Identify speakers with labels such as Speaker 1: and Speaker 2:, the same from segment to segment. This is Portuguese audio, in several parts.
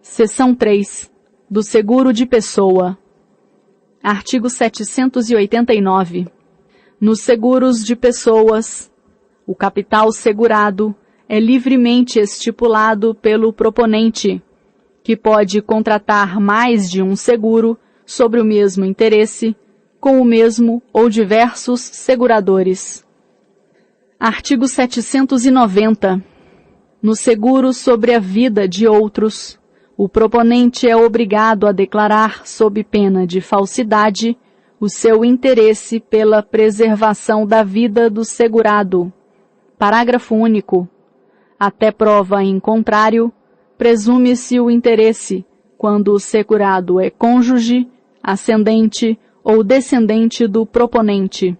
Speaker 1: Seção 3. Do seguro de pessoa. Artigo 789. Nos seguros de pessoas, o capital segurado é livremente estipulado pelo proponente, que pode contratar mais de um seguro sobre o mesmo interesse, com o mesmo ou diversos seguradores. Artigo 790. No seguro sobre a vida de outros, o proponente é obrigado a declarar, sob pena de falsidade, o seu interesse pela preservação da vida do segurado. Parágrafo único. Até prova em contrário, presume-se o interesse quando o segurado é cônjuge, ascendente ou descendente do proponente.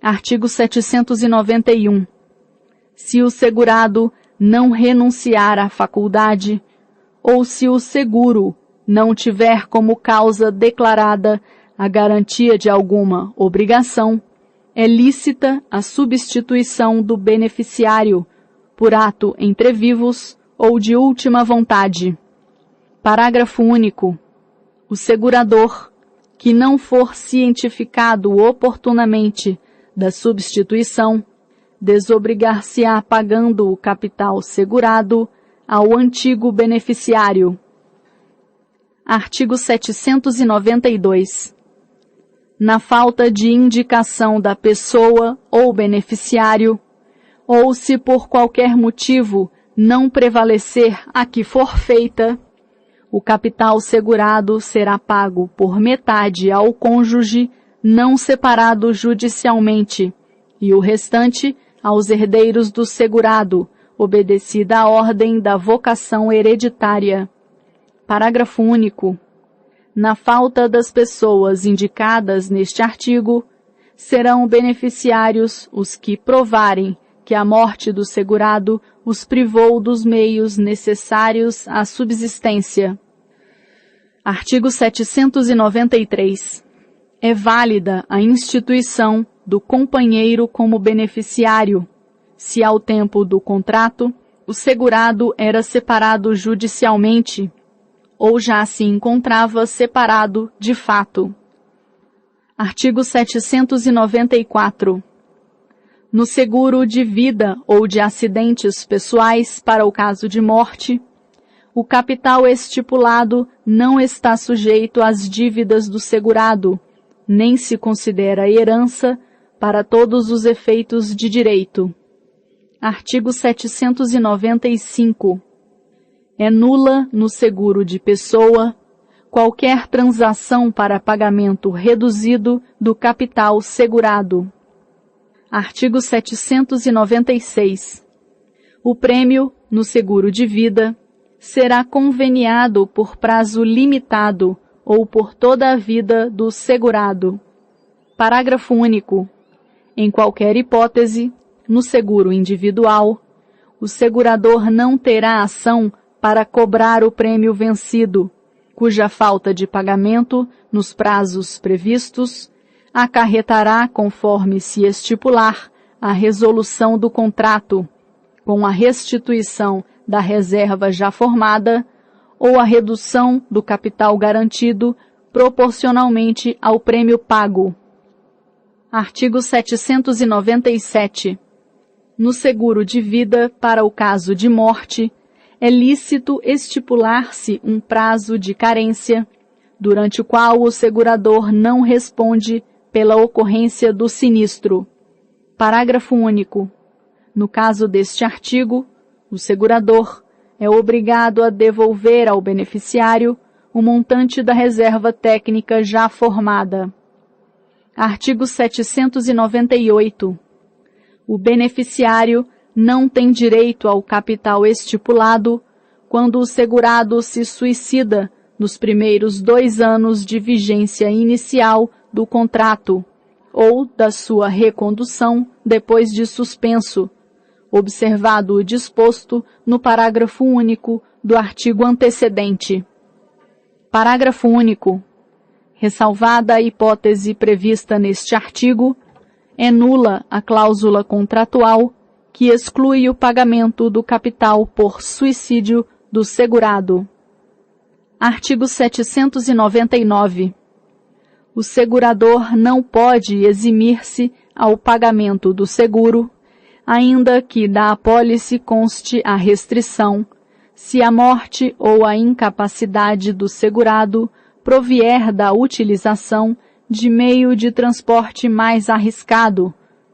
Speaker 1: Artigo 791. Se o segurado não renunciar à faculdade, ou se o seguro não tiver como causa declarada a garantia de alguma obrigação, é lícita a substituição do beneficiário por ato entre vivos ou de última vontade. Parágrafo único. O segurador, que não for cientificado oportunamente da substituição, desobrigar-se-á pagando o capital segurado ao antigo beneficiário. Artigo 792. Na falta de indicação da pessoa ou beneficiário, ou se por qualquer motivo não prevalecer a que for feita, o capital segurado será pago por metade ao cônjuge não separado judicialmente e o restante aos herdeiros do segurado, obedecida a ordem da vocação hereditária. Parágrafo único. Na falta das pessoas indicadas neste artigo, serão beneficiários os que provarem que a morte do segurado os privou dos meios necessários à subsistência. Artigo 793. É válida a instituição do companheiro como beneficiário, se ao tempo do contrato o segurado era separado judicialmente ou já se encontrava separado de fato. Artigo 794. No seguro de vida ou de acidentes pessoais para o caso de morte, o capital estipulado não está sujeito às dívidas do segurado, nem se considera herança para todos os efeitos de direito. Artigo 795. É nula no seguro de pessoa qualquer transação para pagamento reduzido do capital segurado. Artigo 796. O prêmio no seguro de vida será conveniado por prazo limitado ou por toda a vida do segurado. Parágrafo único. Em qualquer hipótese, no seguro individual, o segurador não terá ação para cobrar o prêmio vencido, cuja falta de pagamento nos prazos previstos acarretará, conforme se estipular, a resolução do contrato, com a restituição da reserva já formada ou a redução do capital garantido proporcionalmente ao prêmio pago. Artigo 797. No seguro de vida para o caso de morte, é lícito estipular-se um prazo de carência, durante o qual o segurador não responde pela ocorrência do sinistro. Parágrafo único. No caso deste artigo, o segurador é obrigado a devolver ao beneficiário o montante da reserva técnica já formada. Artigo 798. O beneficiário não tem direito ao capital estipulado quando o segurado se suicida nos primeiros 2 anos de vigência inicial do contrato ou da sua recondução depois de suspenso, observado o disposto no parágrafo único do artigo antecedente. Parágrafo único. Ressalvada a hipótese prevista neste artigo, é nula a cláusula contratual que exclui o pagamento do capital por suicídio do segurado. Artigo 799. O segurador não pode eximir-se ao pagamento do seguro, ainda que da apólice conste a restrição, se a morte ou a incapacidade do segurado provier da utilização de meio de transporte mais arriscado,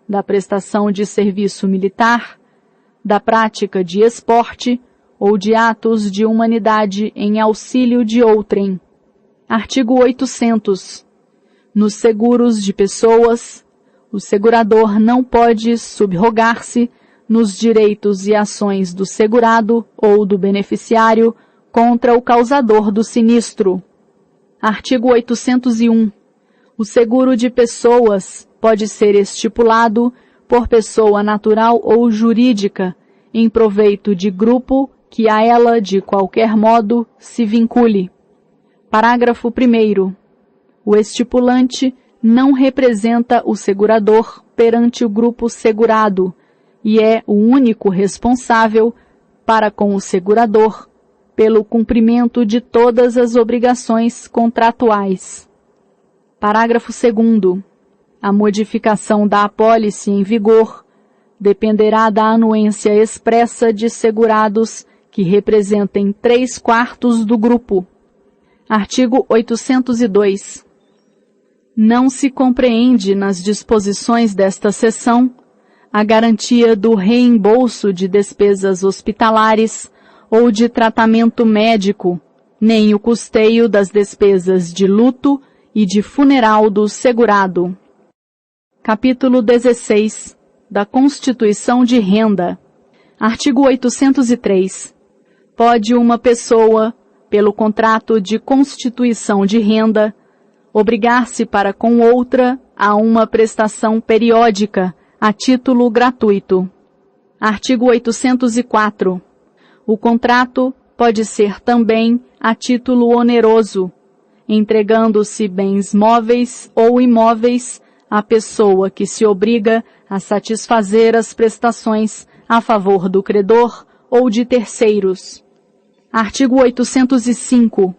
Speaker 1: da prestação de serviço militar, da prática de esporte ou de atos de humanidade em auxílio de outrem. Artigo 800. Nos seguros de pessoas, o segurador não pode subrogar-se nos direitos e ações do segurado ou do beneficiário contra o causador do sinistro. Artigo 801. O seguro de pessoas pode ser estipulado por pessoa natural ou jurídica, em proveito de grupo que a ela de qualquer modo se vincule. Parágrafo 1º. O estipulante não representa o segurador perante o grupo segurado e é o único responsável para com o segurador pelo cumprimento de todas as obrigações contratuais. Parágrafo 2º. A modificação da apólice em vigor dependerá da anuência expressa de segurados que representem 3/4 do grupo. Artigo 802. Não se compreende nas disposições desta seção a garantia do reembolso de despesas hospitalares ou de tratamento médico, nem o custeio das despesas de luto e de funeral do segurado. Capítulo 16 da Constituição de Renda. Artigo 803. Pode uma pessoa, pelo contrato de constituição de renda, obrigar-se para com outra a uma prestação periódica, a título gratuito. Artigo 804. O contrato pode ser também a título oneroso, entregando-se bens móveis ou imóveis à pessoa que se obriga a satisfazer as prestações a favor do credor ou de terceiros. Artigo 805.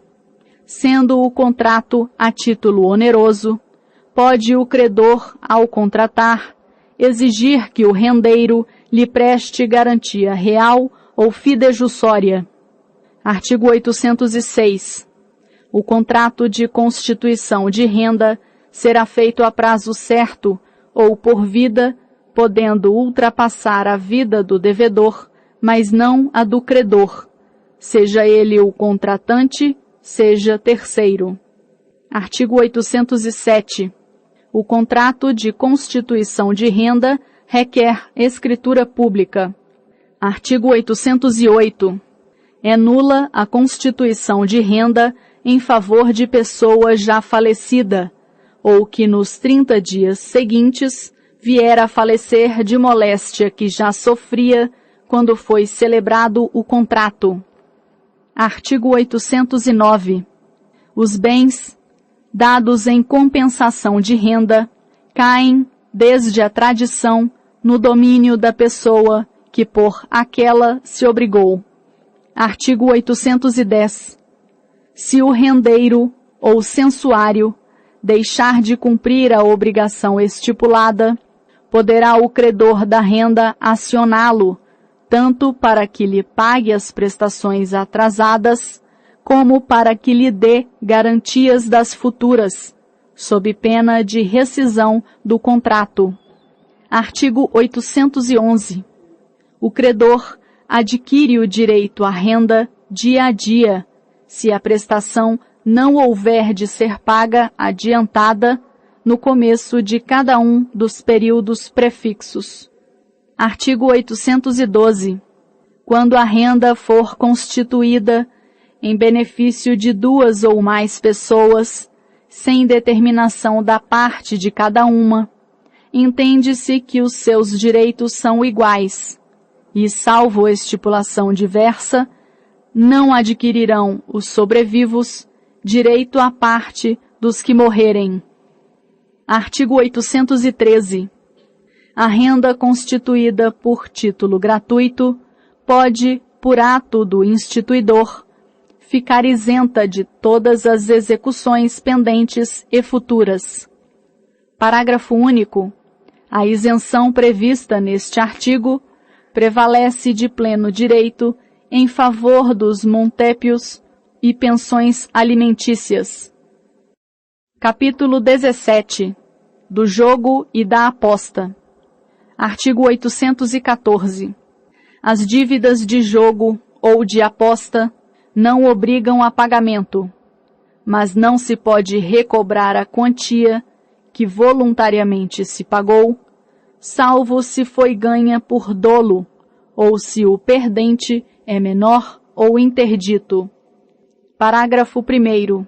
Speaker 1: Sendo o contrato a título oneroso, pode o credor, ao contratar, exigir que o rendeiro lhe preste garantia real ou fidejussória. Artigo 806. O contrato de constituição de renda será feito a prazo certo ou por vida, podendo ultrapassar a vida do devedor, mas não a do credor, seja ele o contratante, seja terceiro. Artigo 807. O contrato de constituição de renda requer escritura pública. Artigo 808. É nula a constituição de renda em favor de pessoa já falecida, ou que nos 30 dias seguintes vier a falecer de moléstia que já sofria quando foi celebrado o contrato. Artigo 809. Os bens dados em compensação de renda caem, desde a tradição, no domínio da pessoa que por aquela se obrigou. Artigo 810. Se o rendeiro ou censuário deixar de cumprir a obrigação estipulada, poderá o credor da renda acioná-lo, tanto para que lhe pague as prestações atrasadas, como para que lhe dê garantias das futuras, sob pena de rescisão do contrato. Artigo 811. O credor adquire o direito à renda dia a dia, se a prestação não houver de ser paga adiantada no começo de cada um dos períodos prefixos. Artigo 812. Quando a renda for constituída em benefício de 2 ou mais pessoas, sem determinação da parte de cada uma, entende-se que os seus direitos são iguais, e, salvo estipulação diversa, não adquirirão os sobrevivos direito à parte dos que morrerem. Artigo 813. A renda constituída por título gratuito pode, por ato do instituidor, ficar isenta de todas as execuções pendentes e futuras. Parágrafo único. A isenção prevista neste artigo prevalece de pleno direito em favor dos montépios e pensões alimentícias. Capítulo 17. Do jogo e da aposta. Artigo 814. As dívidas de jogo ou de aposta não obrigam a pagamento, mas não se pode recobrar a quantia que voluntariamente se pagou, salvo se foi ganha por dolo, ou se o perdente é menor ou interdito. Parágrafo 1º.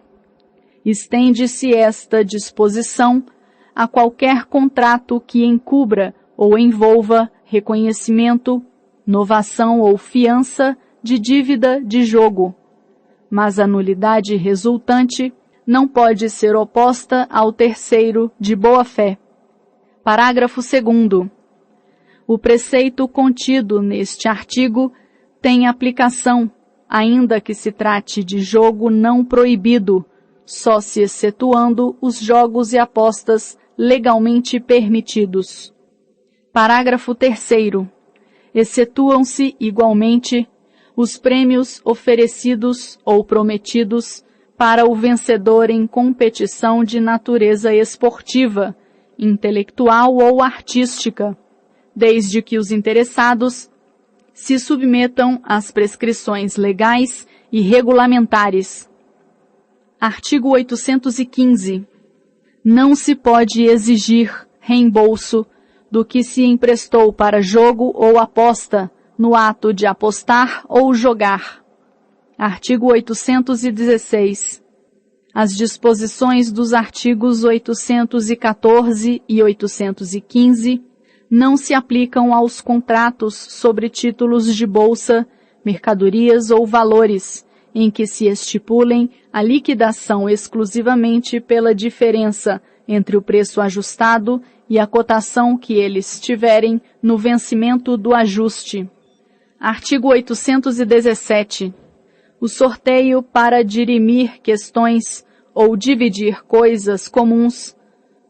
Speaker 1: Estende-se esta disposição a qualquer contrato que encubra ou envolva reconhecimento, novação ou fiança de dívida de jogo, mas a nulidade resultante não pode ser oposta ao terceiro de boa-fé. Parágrafo 2º. O preceito contido neste artigo tem aplicação, ainda que se trate de jogo não proibido, só se excetuando os jogos e apostas legalmente permitidos. Parágrafo 3º. Excetuam-se, igualmente, os prêmios oferecidos ou prometidos para o vencedor em competição de natureza esportiva, intelectual ou artística, desde que os interessados se submetam às prescrições legais e regulamentares. Artigo 815. Não se pode exigir reembolso do que se emprestou para jogo ou aposta, no ato de apostar ou jogar. Artigo 816. As disposições dos artigos 814 e 815 não se aplicam aos contratos sobre títulos de bolsa, mercadorias ou valores, em que se estipulem a liquidação exclusivamente pela diferença entre o preço ajustado e a cotação que eles tiverem no vencimento do ajuste. Artigo 817. O sorteio para dirimir questões ou dividir coisas comuns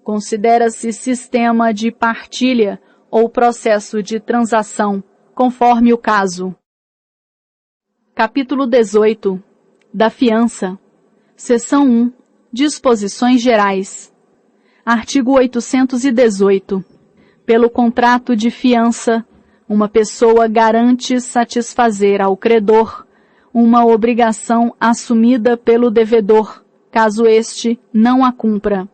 Speaker 1: considera-se sistema de partilha ou processo de transação, conforme o caso. Capítulo 18. Da fiança. Seção 1. Disposições gerais. Artigo 818. Pelo contrato de fiança, uma pessoa garante satisfazer ao credor uma obrigação assumida pelo devedor, caso este não a cumpra.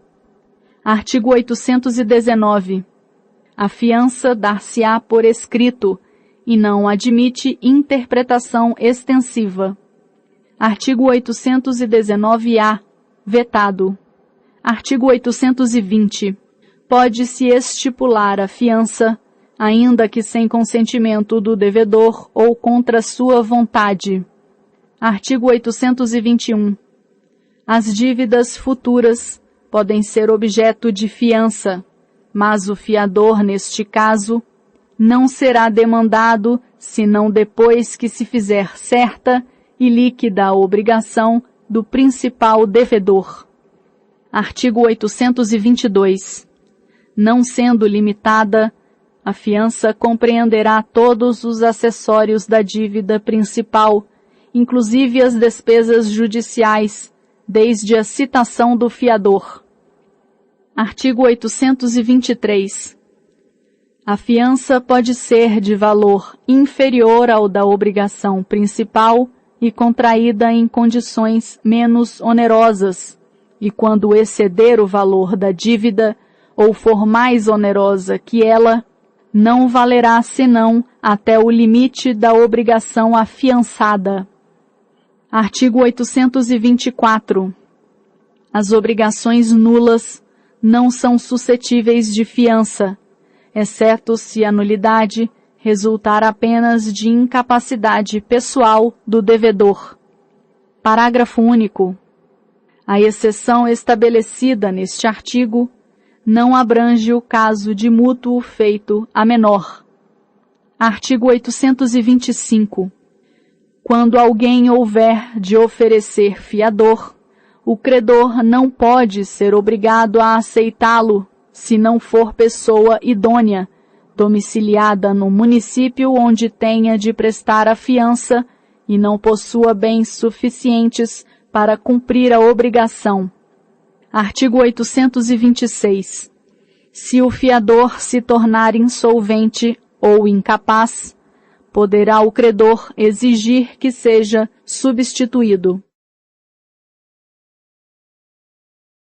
Speaker 1: Artigo 819. A fiança dar-se-á por escrito e não admite interpretação extensiva. Artigo 819-A. Vetado. Artigo 820. Pode-se estipular a fiança, ainda que sem consentimento do devedor ou contra sua vontade. Artigo 821. As dívidas futuras podem ser objeto de fiança, mas o fiador, neste caso, não será demandado senão depois que se fizer certa e líquida a obrigação do principal devedor. Artigo 822. Não sendo limitada, a fiança compreenderá todos os acessórios da dívida principal, inclusive as despesas judiciais, desde a citação do fiador. Artigo 823. A fiança pode ser de valor inferior ao da obrigação principal e contraída em condições menos onerosas, e quando exceder o valor da dívida ou for mais onerosa que ela, não valerá senão até o limite da obrigação afiançada. Artigo 824. As obrigações nulas não são suscetíveis de fiança, exceto se a nulidade resultar apenas de incapacidade pessoal do devedor. Parágrafo único. A exceção estabelecida neste artigo não abrange o caso de mútuo feito a menor. Artigo 825. Quando alguém houver de oferecer fiador, o credor não pode ser obrigado a aceitá-lo, se não for pessoa idônea, domiciliada no município onde tenha de prestar a fiança e não possua bens suficientes para cumprir a obrigação. Artigo 826. Se o fiador se tornar insolvente ou incapaz, poderá o credor exigir que seja substituído.